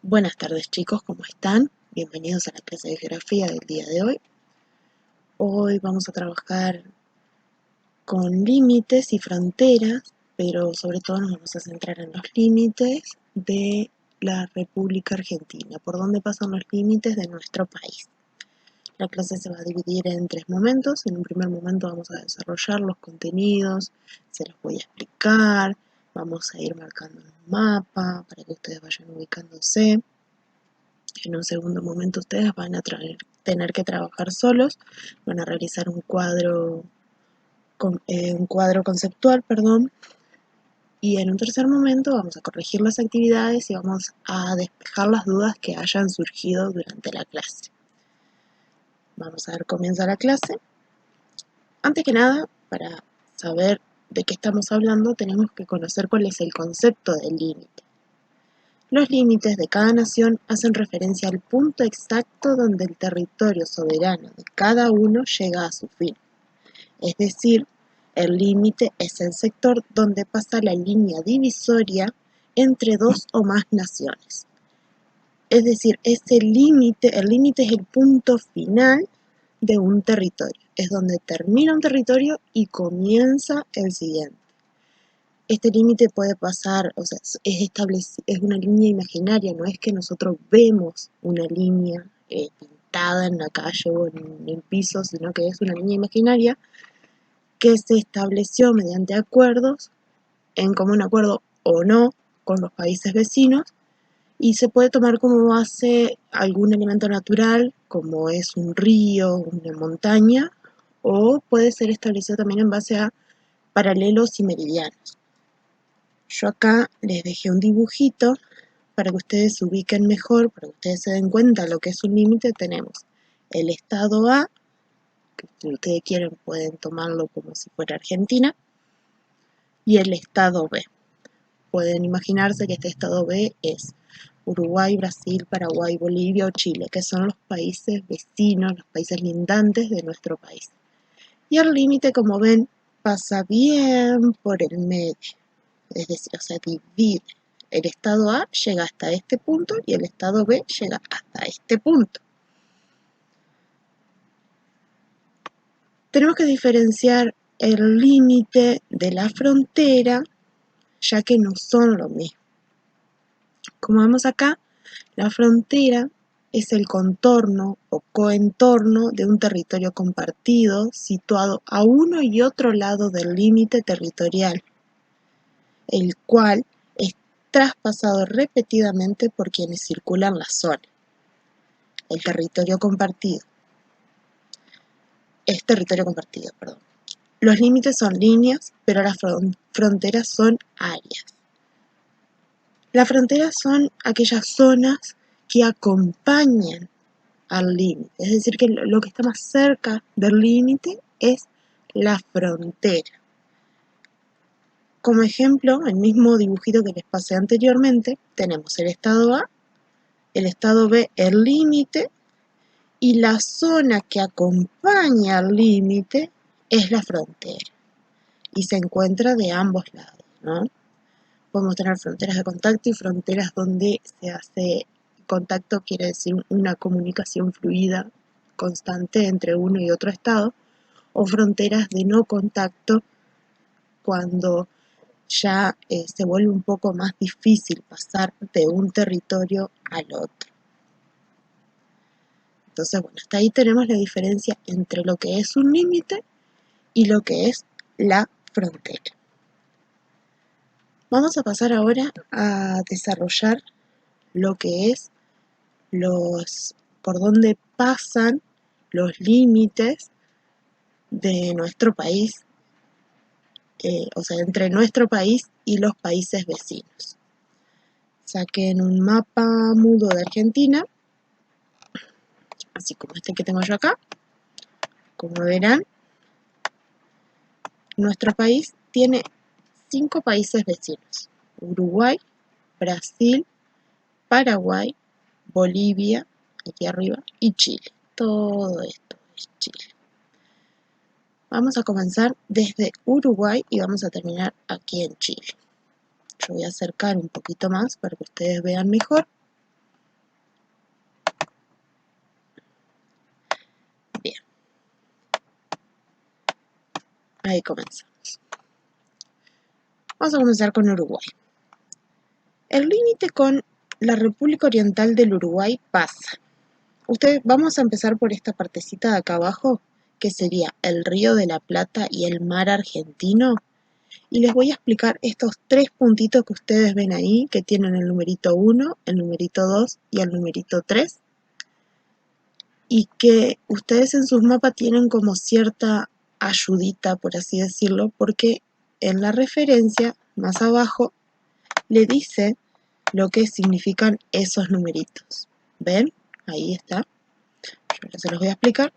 Buenas tardes chicos, ¿cómo están? Bienvenidos a la clase de geografía del día de hoy. Hoy vamos a trabajar con límites y fronteras, pero sobre todo nos vamos a centrar en los límites de la República Argentina, por dónde pasan los límites de nuestro país. La clase se va a dividir en 3 momentos. En un primer momento vamos a desarrollar los contenidos, se los voy a explicar, vamos a ir marcando un mapa para que ustedes vayan ubicándose. En un segundo momento ustedes van a tener que trabajar solos, van a realizar un cuadro conceptual, y en un tercer momento vamos a corregir las actividades y vamos a despejar las dudas que hayan surgido durante la clase. Vamos a dar comienzo a la clase. Antes que nada, para saber de qué estamos hablando, tenemos que conocer cuál es el concepto del límite. Los límites de cada nación hacen referencia al punto exacto donde el territorio soberano de cada uno llega a su fin. Es decir, el límite es el sector donde pasa la línea divisoria entre dos o más naciones. Es decir, el límite es el punto final de un territorio. Es donde termina un territorio y comienza el siguiente. Este límite puede pasar, o sea, es una línea imaginaria, no es que nosotros vemos una línea pintada en la calle o en el piso, sino que es una línea imaginaria que se estableció mediante acuerdos, en común acuerdo o no, con los países vecinos, y se puede tomar como base algún elemento natural, como es un río, una montaña, o puede ser establecido también en base a paralelos y meridianos. Yo acá les dejé un dibujito para que ustedes se ubiquen mejor, para que ustedes se den cuenta de lo que es un límite. Tenemos el estado A, que si ustedes quieren pueden tomarlo como si fuera Argentina, y el estado B. Pueden imaginarse que este estado B es Uruguay, Brasil, Paraguay, Bolivia o Chile, que son los países vecinos, los países lindantes de nuestro país. Y el límite, como ven, pasa bien por el medio. Es decir, o sea, divide. El estado A llega hasta este punto y el estado B llega hasta este punto. Tenemos que diferenciar el límite de la frontera, ya que no son lo mismo. Como vemos acá, la frontera es el contorno o coentorno de un territorio compartido situado a uno y otro lado del límite territorial, el cual es traspasado repetidamente por quienes circulan la zona. El territorio compartido. Es territorio compartido, perdón. Los límites son líneas, pero las fronteras son áreas. Las fronteras son aquellas zonas que acompañan al límite, es decir, que lo que está más cerca del límite es la frontera. Como ejemplo, el mismo dibujito que les pasé anteriormente, tenemos el estado A, el estado B, el límite, y la zona que acompaña al límite es la frontera y se encuentra de ambos lados, ¿no? Podemos tener fronteras de contacto y fronteras donde se hace contacto, quiere decir una comunicación fluida constante entre uno y otro estado, o fronteras de no contacto cuando ya se vuelve un poco más difícil pasar de un territorio al otro. Entonces, bueno, hasta ahí tenemos la diferencia entre lo que es un límite y lo que es la frontera. Vamos a pasar ahora a desarrollar lo que es por dónde pasan los límites de nuestro país, o sea, entre nuestro país y los países vecinos. Saquen un mapa mudo de Argentina, así como este que tengo yo acá. Como verán, nuestro país tiene 5 países vecinos: Uruguay, Brasil, Paraguay, Bolivia, aquí arriba, y Chile. Todo esto es Chile. Vamos a comenzar desde Uruguay y vamos a terminar aquí en Chile. Yo voy a acercar un poquito más para que ustedes vean mejor. Ahí comenzamos. Vamos a comenzar con Uruguay. El límite con la República Oriental del Uruguay pasa. Vamos a empezar por esta partecita de acá abajo, que sería el Río de la Plata y el mar Argentino. Y les voy a explicar estos tres puntitos que ustedes ven ahí, que tienen el numerito 1, el numerito 2 y el numerito 3. Y que ustedes en sus mapas tienen como cierta ayudita, por así decirlo, porque en la referencia, más abajo, le dice lo que significan esos numeritos. ¿Ven? Ahí está. Yo ya se los voy a explicar.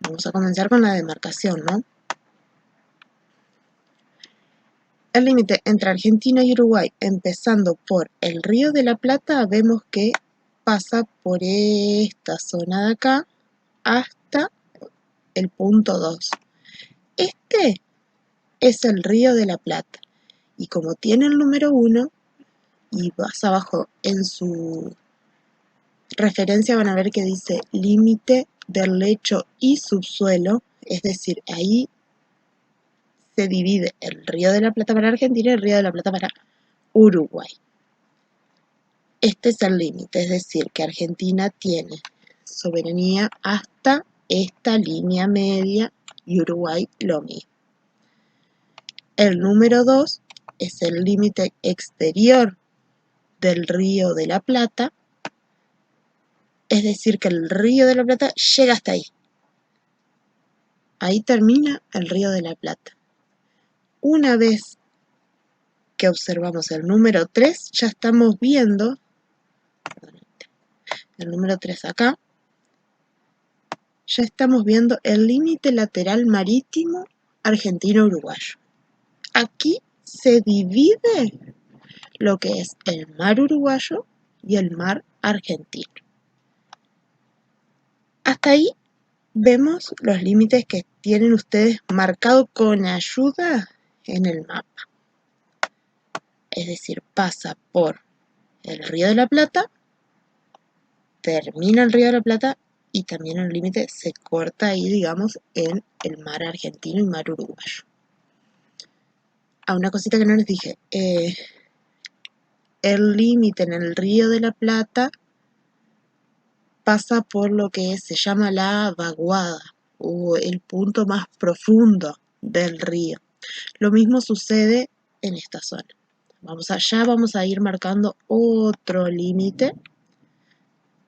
Vamos a comenzar con la demarcación, ¿no? El límite entre Argentina y Uruguay, empezando por el Río de la Plata, vemos que pasa por esta zona de acá hasta el punto 2. Este es el Río de la Plata. Y como tiene el número 1, y más abajo en su referencia van a ver que dice límite del lecho y subsuelo, es decir, ahí se divide el Río de la Plata para Argentina y el Río de la Plata para Uruguay. Este es el límite, es decir, que Argentina tiene soberanía hasta esta línea media y Uruguay lo mismo. El número 2 es el límite exterior del Río de la Plata, es decir, que el Río de la Plata llega hasta ahí. Ahí termina el Río de la Plata. Una vez que observamos el número 3, ya estamos viendo, el número 3 acá, ya estamos viendo el límite lateral marítimo argentino-uruguayo. Aquí se divide lo que es el mar uruguayo y el mar argentino. Hasta ahí vemos los límites que tienen ustedes marcados con ayuda en el mapa. Es decir, pasa por el Río de la Plata, termina el Río de la Plata y también el límite se corta ahí, digamos, en el mar argentino y mar uruguayo. Una cosita que no les dije, el límite en el Río de la Plata pasa por lo que se llama la vaguada o el punto más profundo del río. Lo mismo sucede en esta zona. Vamos a ir marcando otro límite,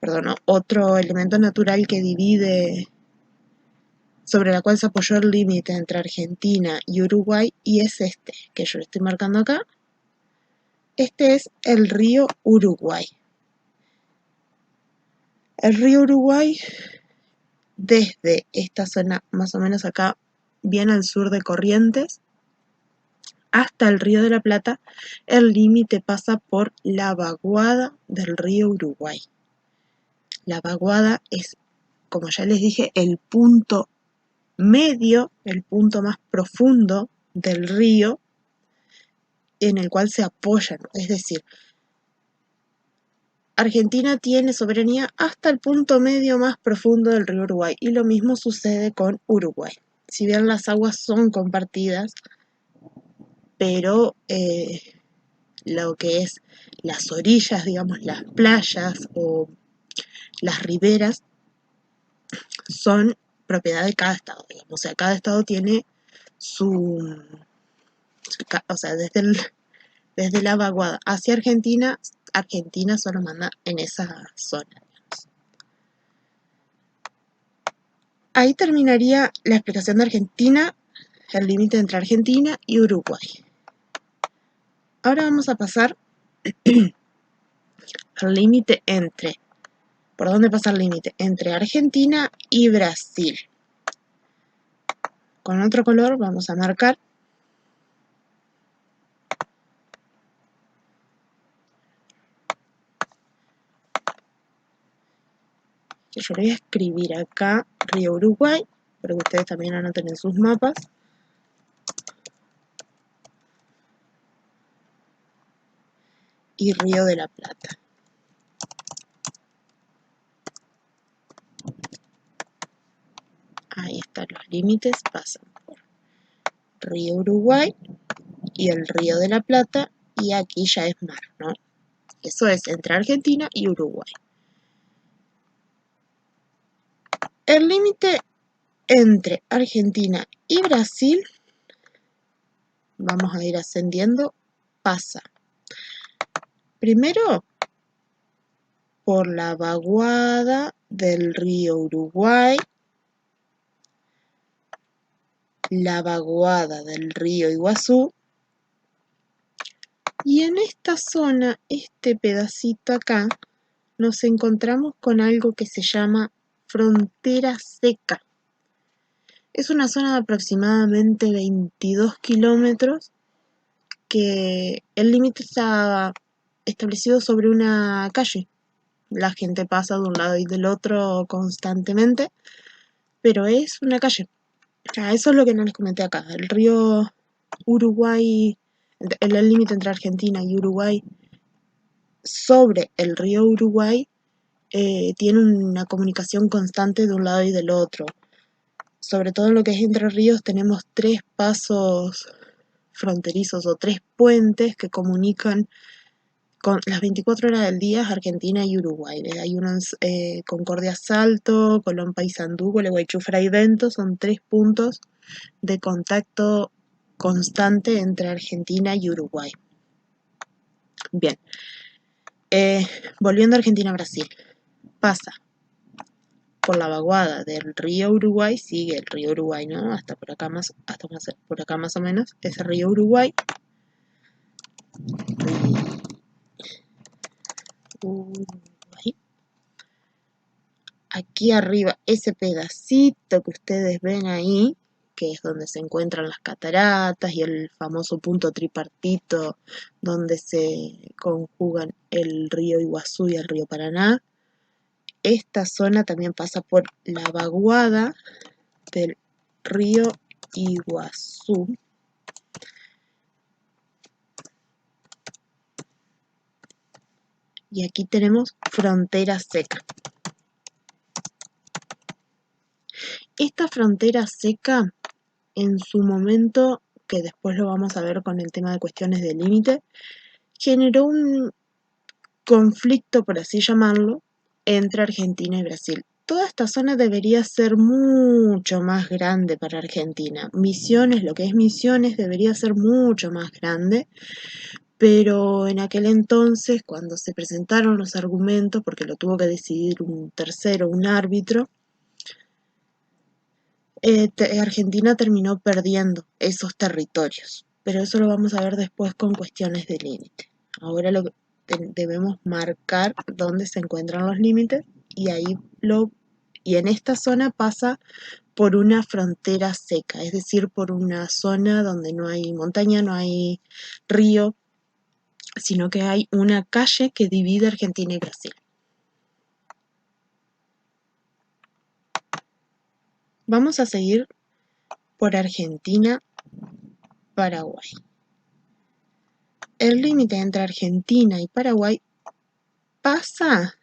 perdón, otro elemento natural que divide, sobre la cual se apoyó el límite entre Argentina y Uruguay, y es este, que yo le estoy marcando acá. Este es el río Uruguay. El río Uruguay, desde esta zona, más o menos acá, bien al sur de Corrientes, hasta el Río de la Plata, el límite pasa por la vaguada del río Uruguay. La vaguada es, como ya les dije, el punto medio, el punto más profundo del río en el cual se apoyan. Es decir, Argentina tiene soberanía hasta el punto medio más profundo del río Uruguay y lo mismo sucede con Uruguay. Si bien las aguas son compartidas, pero lo que es las orillas, digamos, las playas o las riberas, son propiedad de cada estado, digamos. O sea, cada estado tiene o sea, desde la vaguada hacia Argentina, Argentina solo manda en esa zona. Ahí terminaría la explicación de Argentina, el límite entre Argentina y Uruguay. Ahora vamos a pasar al límite entre, ¿por dónde pasa el límite? Entre Argentina y Brasil. Con otro color vamos a marcar que yo le voy a escribir acá Río Uruguay, para que ustedes también anoten en sus mapas. Y Río de la Plata. Ahí están los límites, pasan por río Uruguay y el río de la Plata, y aquí ya es mar, ¿no? Eso es entre Argentina y Uruguay. El límite entre Argentina y Brasil, vamos a ir ascendiendo, pasa primero por la vaguada del río Uruguay, la vaguada del río Iguazú, y en esta zona, este pedacito acá, nos encontramos con algo que se llama frontera seca. Es una zona de aproximadamente 22 kilómetros que el límite está establecido sobre una calle. La gente pasa de un lado y del otro constantemente, pero es una calle. Eso es lo que no les comenté acá. El río Uruguay, el límite entre Argentina y Uruguay, sobre el río Uruguay, tiene una comunicación constante de un lado y del otro. Sobre todo en lo que es Entre Ríos tenemos 3 pasos fronterizos o 3 puentes que comunican con las 24 horas del día Argentina y Uruguay. Hay unos Concordia Salto, Colón Paysandú, Gualeguaychú Fray Bento, son 3 puntos de contacto constante entre Argentina y Uruguay. Bien, volviendo a Argentina-Brasil, pasa por la vaguada del río Uruguay, sigue el río Uruguay, ¿no? Hasta por acá más o menos, ese río Uruguay. Uruguay. Aquí arriba, ese pedacito que ustedes ven ahí, que es donde se encuentran las cataratas y el famoso punto tripartito donde se conjugan el río Iguazú y el río Paraná. Esta zona también pasa por la vaguada del río Iguazú. Y aquí tenemos frontera seca. Esta frontera seca, en su momento, que después lo vamos a ver con el tema de cuestiones de límite, generó un conflicto, por así llamarlo, entre Argentina y Brasil. Toda esta zona debería ser mucho más grande para Argentina. Misiones, lo que es Misiones, debería ser mucho más grande, pero en aquel entonces, cuando se presentaron los argumentos, porque lo tuvo que decidir un tercero, un árbitro, Argentina terminó perdiendo esos territorios, pero eso lo vamos a ver después con cuestiones de límite. Ahora debemos marcar dónde se encuentran los límites y y en esta zona pasa por una frontera seca, es decir, por una zona donde no hay montaña, no hay río, sino que hay una calle que divide Argentina y Brasil. Vamos a seguir por Argentina, Paraguay. El límite entre Argentina y Paraguay pasa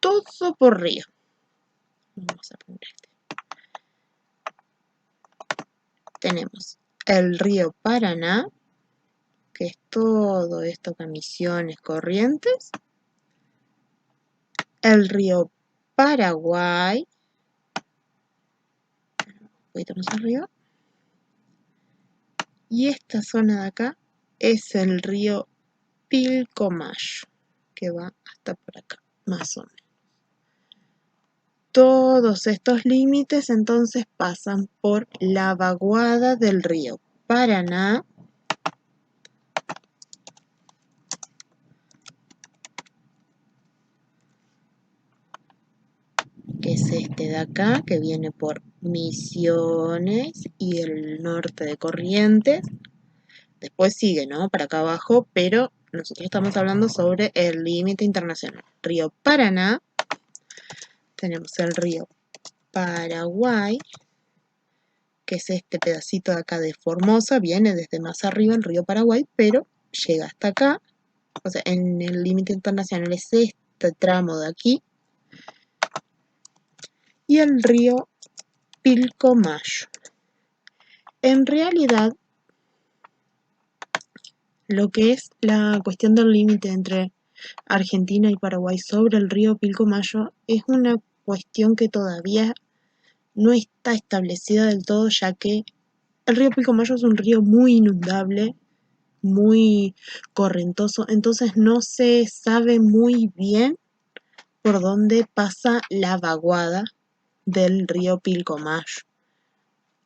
todo por río. Vamos a poner Tenemos el río Paraná, que es todo esto con Misiones, Corrientes. El río Paraguay, un poquito más arriba. Y esta zona de acá es el río Pilcomayo, que va hasta por acá, más o menos. Todos estos límites entonces pasan por la vaguada del río Paraná, que es este de acá, que viene por Misiones y el norte de Corrientes. Después sigue, ¿no? Para acá abajo, pero nosotros estamos hablando sobre el límite internacional. Río Paraná, tenemos el río Paraguay, que es este pedacito de acá de Formosa, viene desde más arriba el río Paraguay, pero llega hasta acá, o sea, en el límite internacional es este tramo de aquí, y el río Pilcomayo. En realidad, lo que es la cuestión del límite entre Argentina y Paraguay sobre el río Pilcomayo es una cuestión que todavía no está establecida del todo, ya que el río Pilcomayo es un río muy inundable, muy correntoso, entonces no se sabe muy bien por dónde pasa la vaguada del río Pilcomayo.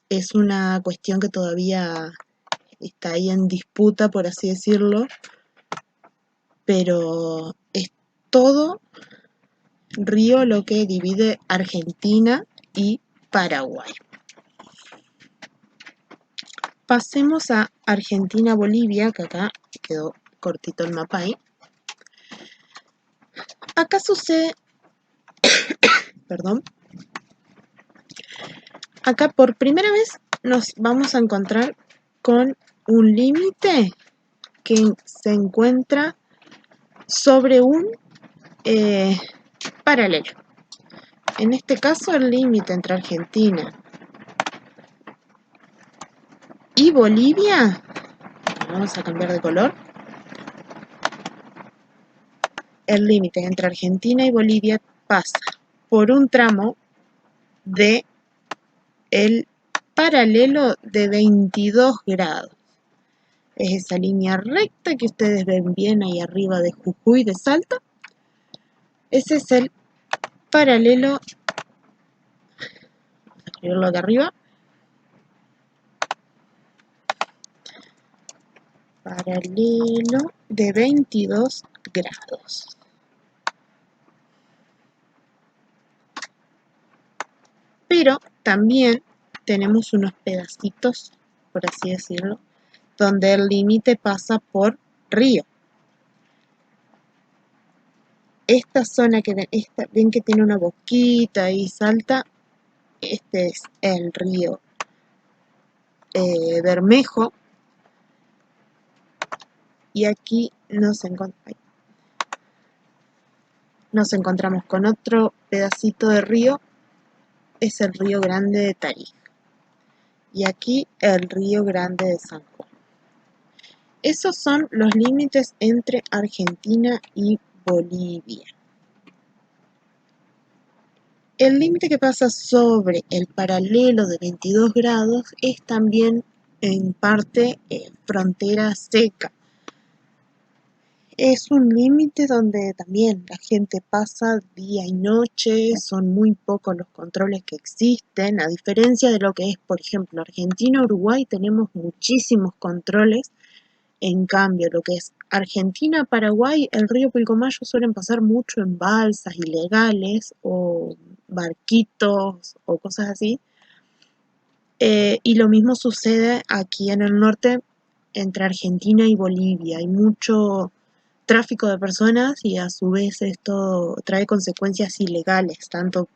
Es una cuestión que todavía está ahí en disputa, por así decirlo, pero es todo río lo que divide Argentina y Paraguay. Pasemos a Argentina-Bolivia, que acá quedó cortito el mapa ahí. Acá sucede, perdón, acá por primera vez nos vamos a encontrar con un límite que se encuentra sobre un paralelo. En este caso, el límite entre Argentina y Bolivia, vamos a cambiar de color, el límite entre Argentina y Bolivia pasa por un tramo de el paralelo de 22 grados. Es esa línea recta que ustedes ven bien ahí arriba de Jujuy, de Salta. Ese es el paralelo, vamos a escribirlo de arriba, paralelo de 22 grados. Pero también tenemos unos pedacitos, por así decirlo, donde el límite pasa por río. Esta zona que ven que tiene una boquita y salta, este es el río Bermejo, y aquí nos encontramos con otro pedacito de río, es el río Grande de Tarija, y aquí el río Grande de San Juan. Esos son los límites entre Argentina y Bolivia. El límite que pasa sobre el paralelo de 22 grados es también en parte frontera seca. Es un límite donde también la gente pasa día y noche, son muy pocos los controles que existen, a diferencia de lo que es, por ejemplo, Argentina-Uruguay, tenemos muchísimos controles. En cambio, lo que es Argentina-Paraguay, el río Pilcomayo suelen pasar mucho en balsas ilegales o barquitos o cosas así. Y lo mismo sucede aquí en el norte entre Argentina y Bolivia. Hay mucho tráfico de personas y a su vez esto trae consecuencias ilegales, tanto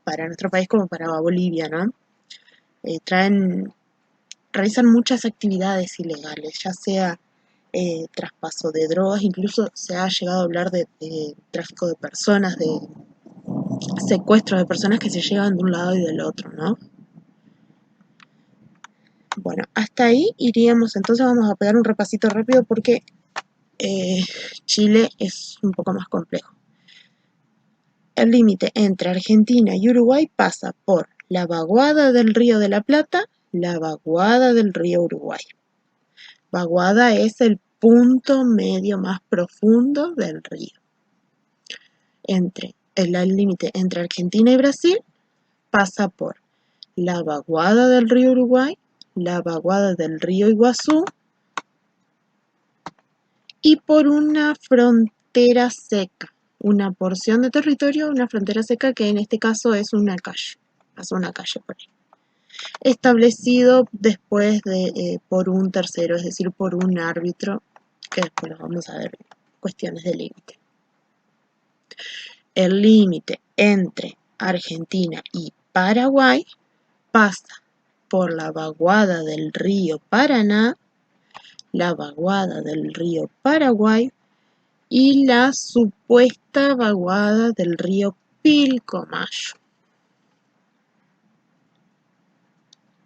para nuestro país como para Bolivia, ¿no? Realizan muchas actividades ilegales, ya sea traspaso de drogas, incluso se ha llegado a hablar de tráfico de personas, de secuestro de personas que se llevan de un lado y del otro, ¿no? Bueno, hasta ahí iríamos, entonces vamos a pegar un repasito rápido porque Chile es un poco más complejo. El límite entre Argentina y Uruguay pasa por la vaguada del río de la Plata, la vaguada del río Uruguay. Vaguada es el punto medio más profundo del río. El límite entre Argentina y Brasil pasa por la vaguada del río Uruguay, la vaguada del río Iguazú y por una frontera seca, una porción de territorio, una frontera seca que en este caso es una calle, pasó una calle por ahí, establecido después por un tercero, es decir, por un árbitro, que después vamos a ver cuestiones de límite. El límite entre Argentina y Paraguay pasa por la vaguada del río Paraná, la vaguada del río Paraguay y la supuesta vaguada del río Pilcomayo.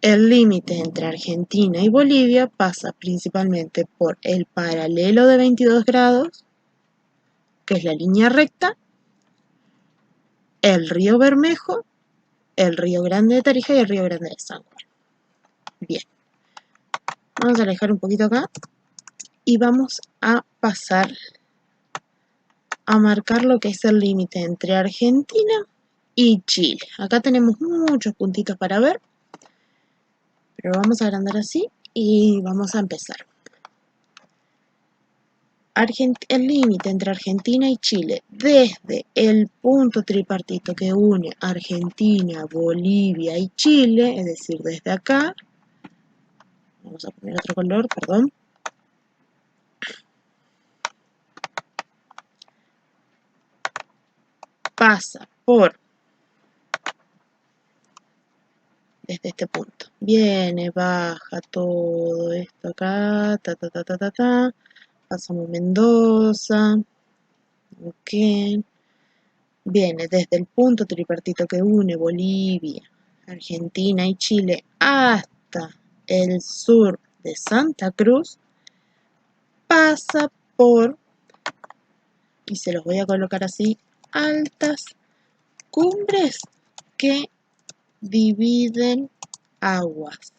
El límite entre Argentina y Bolivia pasa principalmente por el paralelo de 22 grados, que es la línea recta, el río Bermejo, el río Grande de Tarija y el río Grande de San Juan. Bien, vamos a alejar un poquito acá y vamos a pasar a marcar lo que es el límite entre Argentina y Chile. Acá tenemos muchos puntitos para ver, pero vamos a agrandar así y vamos a empezar. El límite entre Argentina y Chile, desde el punto tripartito que une Argentina, Bolivia y Chile, es decir, desde acá, vamos a poner otro color, perdón, pasa por, desde este punto, viene, baja todo esto acá, pasamos Mendoza, ok, viene desde el punto tripartito que une Bolivia, Argentina y Chile hasta el sur de Santa Cruz, pasa por, y se los voy a colocar así, altas cumbres que dividen aguas.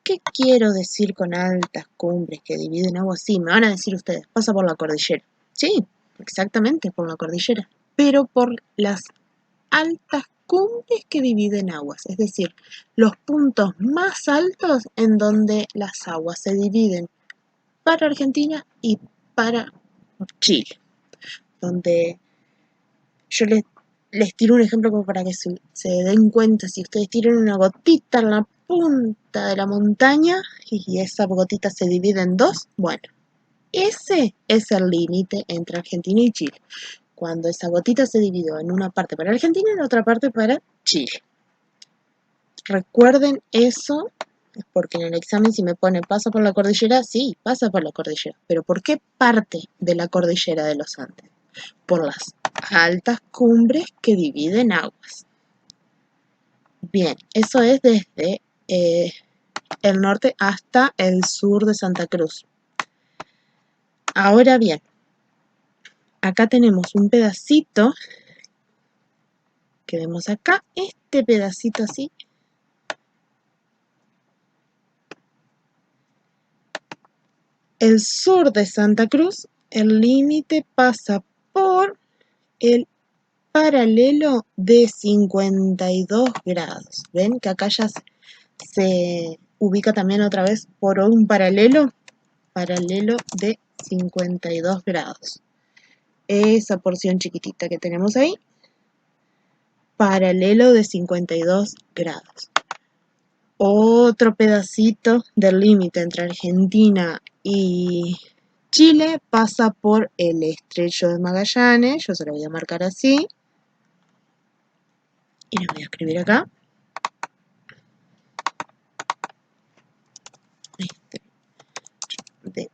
¿Qué quiero decir con altas cumbres que dividen aguas? Sí, me van a decir ustedes, pasa por la cordillera. Sí, exactamente, por la cordillera, pero por las altas cumbres que dividen aguas, es decir, los puntos más altos en donde las aguas se dividen para Argentina y para Chile, donde yo les tiro un ejemplo como para que se den cuenta, si ustedes tiran una gotita en la punta de la montaña y esa gotita se divide en dos, bueno, ese es el límite entre Argentina y Chile, cuando esa gotita se dividió en una parte para Argentina y en otra parte para Chile. Recuerden eso, porque en el examen si me pone pasa por la cordillera, sí, pasa por la cordillera, pero ¿por qué parte de la cordillera de los Andes? Por las altas cumbres que dividen aguas. Bien, eso es desde el norte hasta el sur de Santa Cruz. Ahora bien, acá tenemos un pedacito que vemos acá, este pedacito así. El sur de Santa Cruz, el límite pasa por el paralelo de 52 grados. ¿Ven que acá ya se ubica también otra vez por un paralelo de 52 grados? Esa porción chiquitita que tenemos ahí, paralelo de 52 grados. Otro pedacito del límite entre Argentina y Chile pasa por el estrecho de Magallanes, yo se lo voy a marcar así, y lo voy a escribir acá. De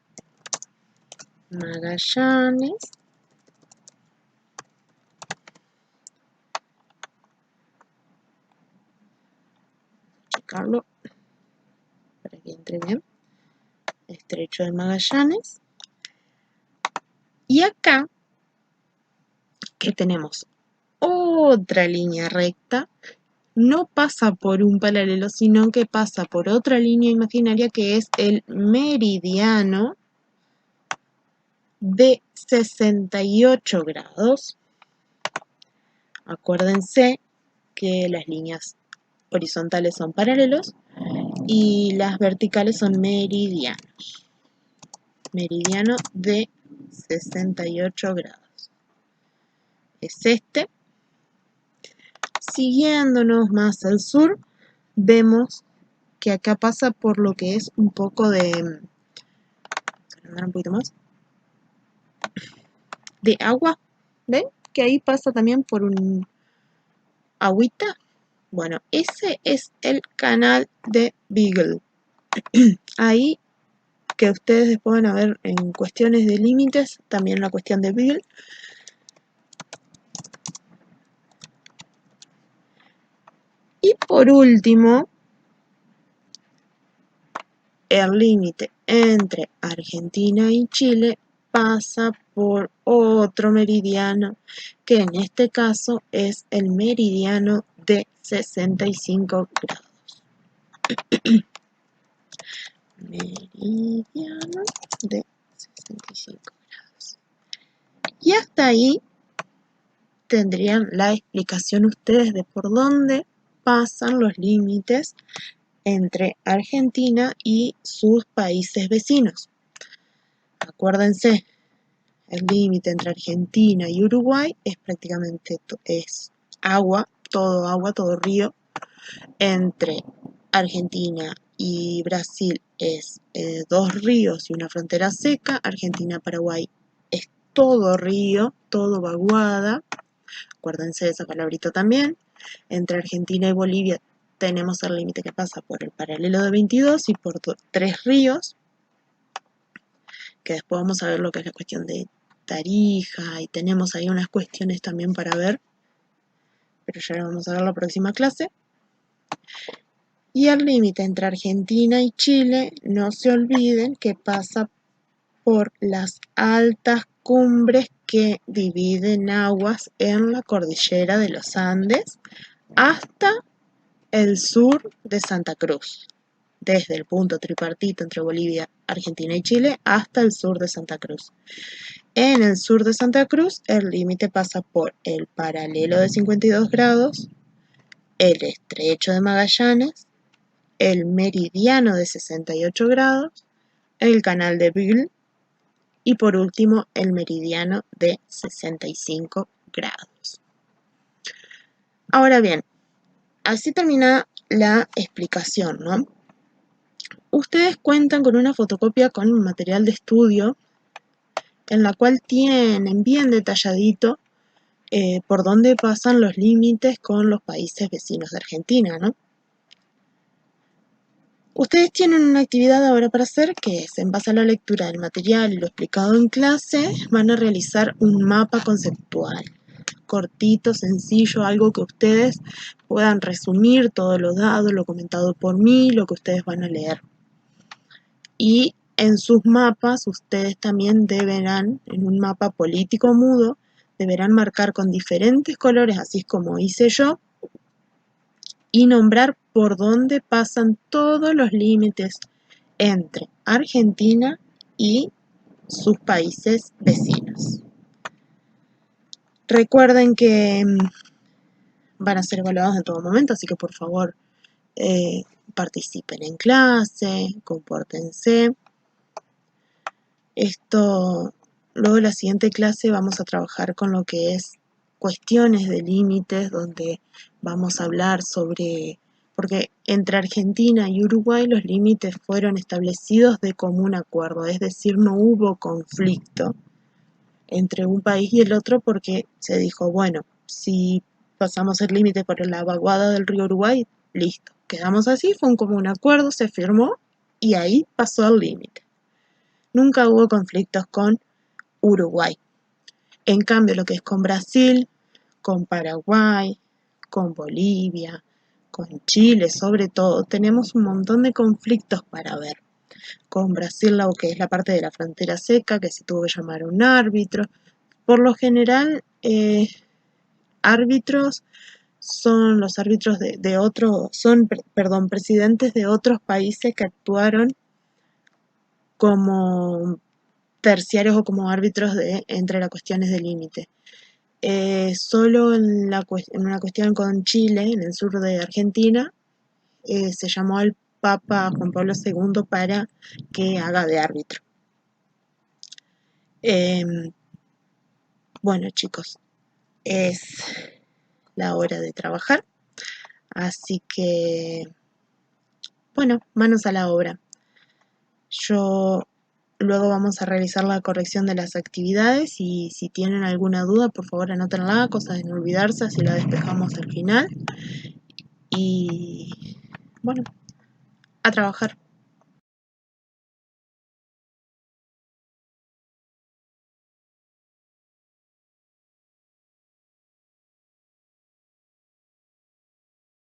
Magallanes. Checarlo para que entre bien. Estrecho de Magallanes. Y acá, que tenemos otra línea recta, no pasa por un paralelo, sino que pasa por otra línea imaginaria que es el meridiano de 68 grados. Acuérdense que las líneas horizontales son paralelos y las verticales son meridianos. Meridiano de 68 grados. Es este. Siguiéndonos más al sur, vemos que acá pasa por lo que es un poco de... un poquito más. De agua. ¿Ven? Que ahí pasa también por un agüita. Bueno, ese es el canal de Beagle. Ahí que ustedes después van a ver en cuestiones de límites, también la cuestión de Beagle. Y por último, el límite entre Argentina y Chile pasa por otro meridiano, que en este caso es el meridiano de 65 grados. Meridiano de 65 grados. Y hasta ahí tendrían la explicación ustedes de por dónde pasan los límites entre Argentina y sus países vecinos. Acuérdense, el límite entre Argentina y Uruguay es prácticamente agua, todo río. Entre Argentina y Brasil es 2 ríos y una frontera seca. Argentina-Paraguay es todo río, todo vaguada. Acuérdense de esa palabrita también. Entre Argentina y Bolivia tenemos el límite que pasa por el paralelo de 22 y por 3 ríos, que después vamos a ver lo que es la cuestión de Tarija, y tenemos ahí unas cuestiones también para ver, pero ya lo vamos a ver en la próxima clase. Y el límite entre Argentina y Chile, no se olviden que pasa por las altas cumbres que dividen aguas en la cordillera de los Andes hasta el sur de Santa Cruz, desde el punto tripartito entre Bolivia, Argentina y Chile hasta el sur de Santa Cruz. En el sur de Santa Cruz, el límite pasa por el paralelo de 52 grados, el estrecho de Magallanes, el meridiano de 68 grados, el canal de Beagle y por último el meridiano de 65 grados. Ahora bien, así termina la explicación, ¿no? Ustedes cuentan con una fotocopia con material de estudio en la cual tienen bien detalladito por dónde pasan los límites con los países vecinos de Argentina, ¿no? Ustedes tienen una actividad ahora para hacer, que es, en base a la lectura del material y lo explicado en clase, van a realizar un mapa conceptual, cortito, sencillo, algo que ustedes puedan resumir todo lo dado, lo comentado por mí, lo que ustedes van a leer. Y en sus mapas, ustedes también deberán, en un mapa político mudo, deberán marcar con diferentes colores, así como hice yo, y nombrar por dónde pasan todos los límites entre Argentina y sus países vecinos. Recuerden que van a ser evaluados en todo momento, así que por favor participen en clase, compórtense. Luego en la siguiente clase vamos a trabajar con lo que es cuestiones de límites, donde vamos a hablar sobre, porque entre Argentina y Uruguay los límites fueron establecidos de común acuerdo, es decir, no hubo conflicto entre un país y el otro porque se dijo, bueno, si pasamos el límite por la vaguada del río Uruguay, listo, quedamos así, fue un común acuerdo, se firmó y ahí pasó el límite. Nunca hubo conflictos con Uruguay. En cambio, lo que es con Brasil, con Paraguay, con Bolivia, con Chile sobre todo, tenemos un montón de conflictos para ver. Con Brasil, lo que es la parte de la frontera seca, que se tuvo que llamar a un árbitro. Por lo general, árbitros son los árbitros de otros, presidentes de otros países que actuaron como terciarios o como árbitros entre las cuestiones de límite. Solo en una cuestión con Chile, en el sur de Argentina, se llamó al Papa Juan Pablo II para que haga de árbitro. Bueno, chicos, es la hora de trabajar, así que, bueno, manos a la obra. Luego vamos a realizar la corrección de las actividades y si tienen alguna duda, por favor anótenla, cosa de no olvidarse, así la despejamos al final. Y bueno, a trabajar.